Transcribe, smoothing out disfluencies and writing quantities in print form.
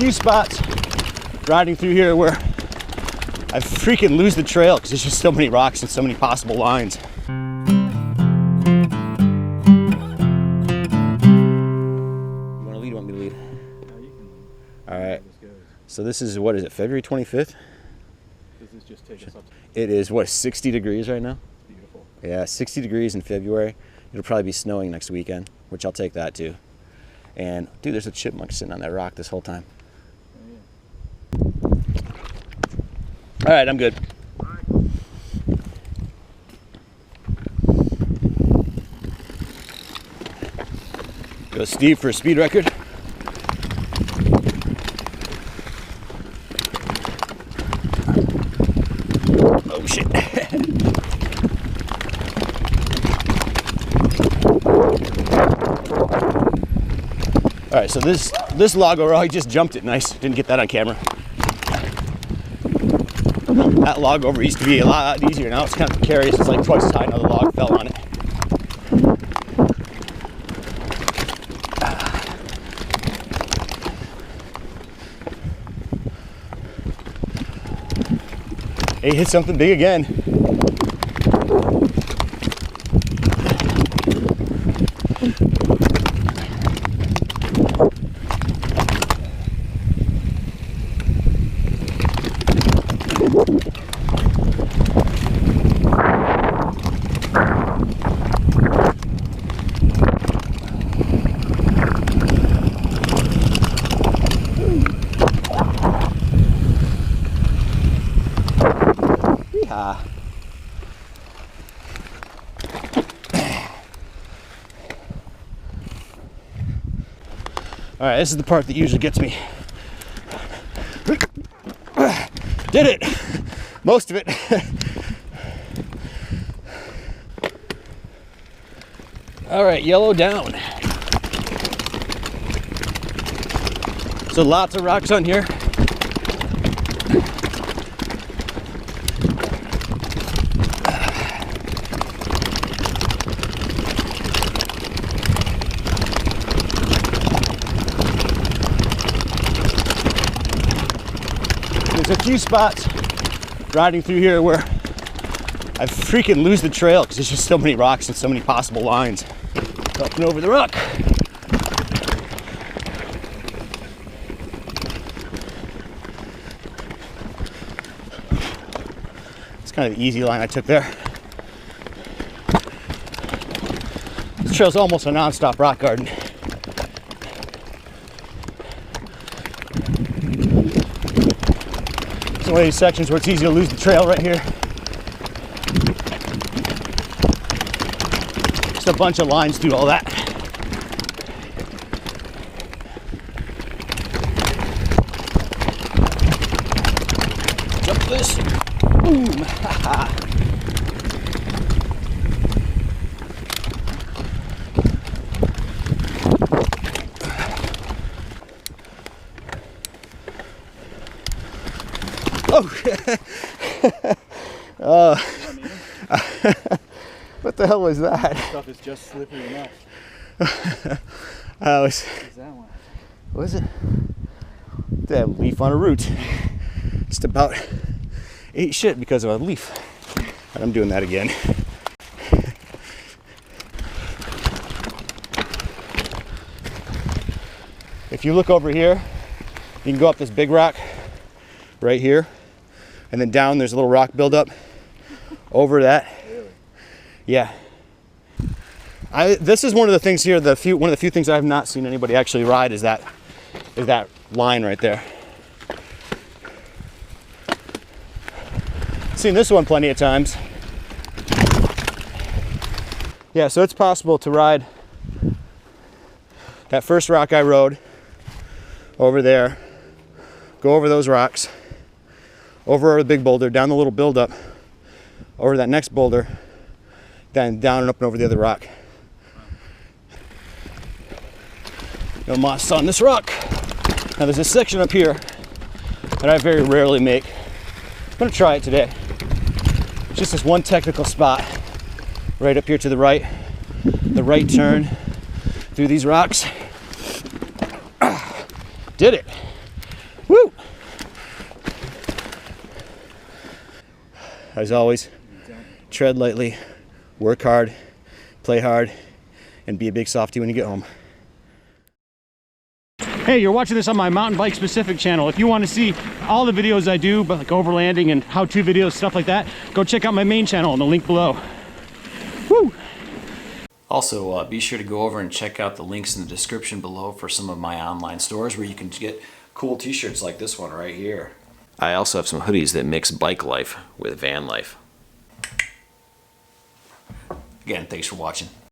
few spots riding through here where I freaking lose the trail because there's just so many rocks and so many possible lines. You want to lead? You want me to lead? No, you can lead. All right. So this is, what is it, February 25th? Does this just take us up to... It is, what, 60 degrees right now? Beautiful. Yeah, 60 degrees in February. It'll probably be snowing next weekend, which I'll take that too. And dude, there's a chipmunk sitting on that rock this whole time. Oh, yeah. All right, I'm good. Go Steve for a speed record. Oh shit. All right, so this log over, he just jumped it. Nice, didn't get that on camera. That log over used to be a lot easier. Now it's kind of precarious. It's like twice as high. Another log fell on it. He hit something big again. All right, this is the part that usually gets me. Did it! Most of it. All right, yellow down. So lots of rocks on here. There's a few spots riding through here where I freaking lose the trail because there's just so many rocks and so many possible lines. Up and over the rock. It's kind of the easy line I took there. This trail's almost a non-stop rock garden. It's one of these sections where it's easy to lose the trail right here. Just a bunch of lines through all that. Jump this. Boom. Oh. What the hell was that? This stuff is just slippery enough. What's that one? What is it? That leaf on a root. Just about ate shit because of a leaf. And I'm doing that again. If you look over here, you can go up this big rock right here, and then down there's a little rock buildup over that. Really? Yeah. This is one of the things here. One of the few things I have not seen anybody actually ride is that line right there. Seen this one plenty of times. Yeah, so it's possible to ride that first rock I rode over there, go over those rocks, over the big boulder, down the little buildup, over that next boulder, then down and up and over the other rock. No moss on this rock. Now there's a section up here that I very rarely make. I'm gonna try it today. It's just this one technical spot right up here to the right turn through these rocks. Did it. as always, tread lightly, work hard, play hard, and be a big softy when you get home. Hey, you're watching this on my mountain bike specific channel. If you want to see all the videos I do, but like overlanding and how-to videos, stuff like that, go check out my main channel in the link below. Woo! Also, be sure to go over and check out the links in the description below for some of my online stores where you can get cool t-shirts like this one right here. I also have some hoodies that mix bike life with van life. Again, thanks for watching.